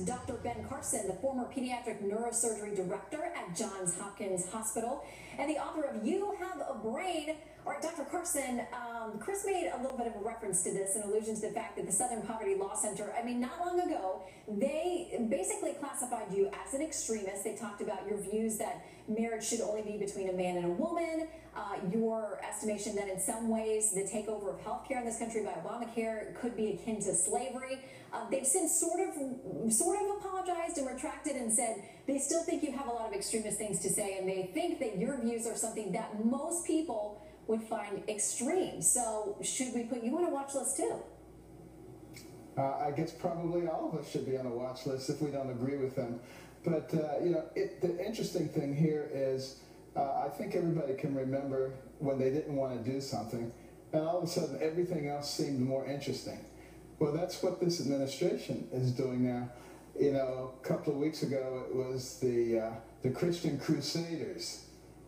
Dr. Ben Carson, the former pediatric neurosurgery director at Johns Hopkins Hospital and the author of You Have a Brain. All right, Dr. Carson, Chris made a little bit of a reference to this in allusion to the fact that the Southern Poverty Law Center, not long ago, they basically classified you as an extremist. They talked about your views that marriage should only be between a man and a woman, your estimation that in some ways the takeover of healthcare in this country by Obamacare could be akin to slavery. They've since sort of apologized and retracted and said they still think you have a lot of extremist things to say, and they think that your views are something that most people would find extreme. So should we put you on a watch list too? I guess probably all of us should be on a watch list if we don't agree with them. But the interesting thing here is I think everybody can remember when they didn't want to do something, and all of a sudden everything else seemed more interesting. Well, that's what this administration is doing now. A couple of weeks ago it was the Christian Crusaders.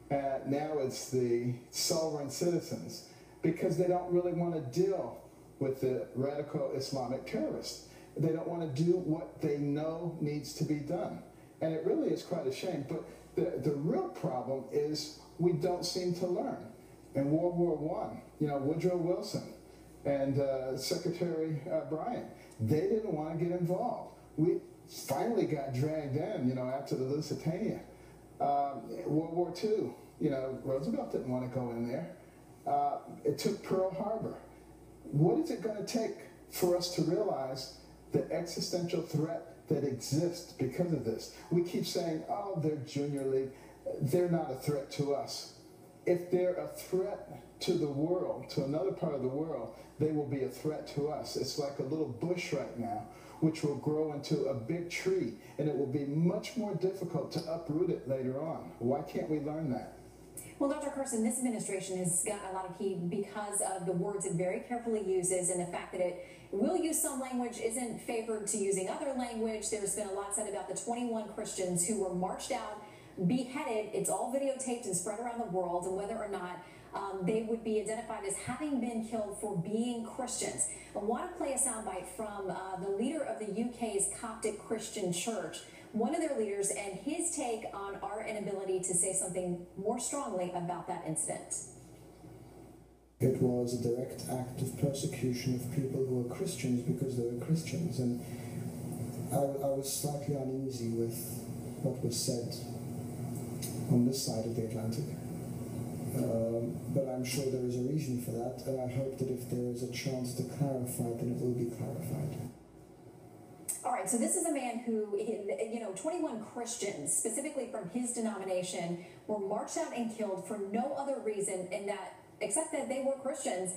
Now it's the sovereign citizens, because they don't really want to deal with the radical Islamic terrorists. They don't want to do what they know needs to be done. And it really is quite a shame. But the real problem is we don't seem to learn. In World War I, Woodrow Wilson and Secretary Bryant, they didn't want to get involved. We finally got dragged in, after the Lusitania. World War II, Roosevelt didn't want to go in there. It took Pearl Harbor. What is it going to take for us to realize the existential threat that exists because of this? We keep saying, oh, they're junior league. They're not a threat to us. If they're a threat to the world, to another part of the world, they will be a threat to us. It's like a little bush right now, which will grow into a big tree, and it will be much more difficult to uproot it later on. Why can't we learn that? Well, Dr. Carson, this administration has gotten a lot of heat because of the words it very carefully uses and the fact that it will use some language, isn't favored to using other language. There's been a lot said about the 21 Christians who were marched out, beheaded. It's all videotaped and spread around the world, and whether or not they would be identified as having been killed for being Christians. I want to play a soundbite from the leader of the UK's Coptic Christian Church, one of their leaders, and his take on our inability to say something more strongly about that incident. It was a direct act of persecution of people who were Christians because they were Christians, and I was slightly uneasy with what was said on this side of the Atlantic. But I'm sure there is a reason for that, and I hope that if there is a chance to clarify, then it will be clarified. All right, so this is a man who, 21 Christians, specifically from his denomination, were marched out and killed for no other reason except that they were Christians.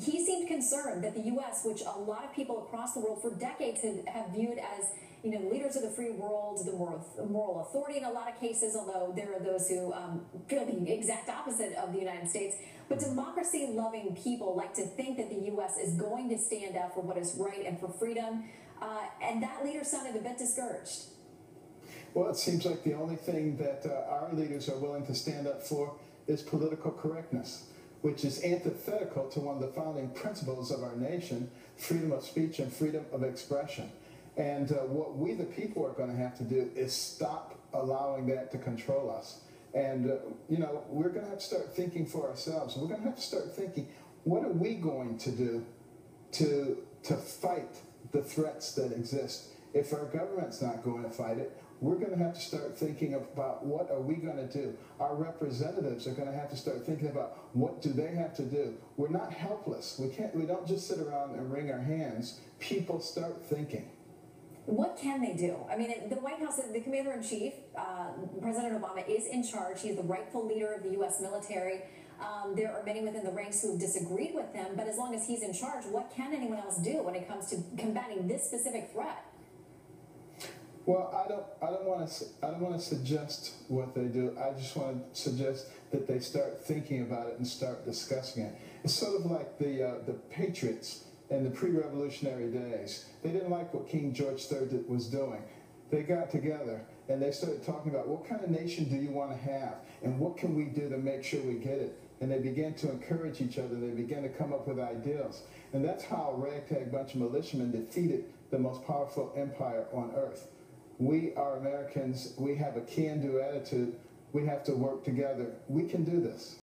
He seemed concerned that the U.S., which a lot of people across the world for decades have viewed as leaders of the free world, the moral authority in a lot of cases, although there are those who feel the exact opposite of the United States. But democracy-loving people like to think that the U.S. is going to stand up for what is right and for freedom, and that leader sounded a bit discouraged. Well, it seems like the only thing that our leaders are willing to stand up for is political correctness, which is antithetical to one of the founding principles of our nation, freedom of speech and freedom of expression. And what we, the people, are going to have to do is stop allowing that to control us. And, we're going to have to start thinking for ourselves. We're going to have to start thinking, what are we going to do to fight the threats that exist? If our government's not going to fight it, we're going to have to start thinking about what are we going to do. Our representatives are going to have to start thinking about what do they have to do. We're not helpless. We don't just sit around and wring our hands. People start thinking. What can they do? The White House, the commander-in-chief, President Obama, is in charge. He is the rightful leader of the U.S. military. There are many within the ranks who have disagreed with him, but as long as he's in charge, what can anyone else do when it comes to combating this specific threat? Well, I don't want to suggest what they do. I just want to suggest that they start thinking about it and start discussing it. It's sort of like the Patriots in the pre-revolutionary days. They didn't like what King George III was doing. They got together and they started talking about what kind of nation do you want to have and what can we do to make sure we get it. And they began to encourage each other. They began to come up with ideals. And that's how a ragtag bunch of militiamen defeated the most powerful empire on earth. We are Americans. We have a can-do attitude. We have to work together. We can do this.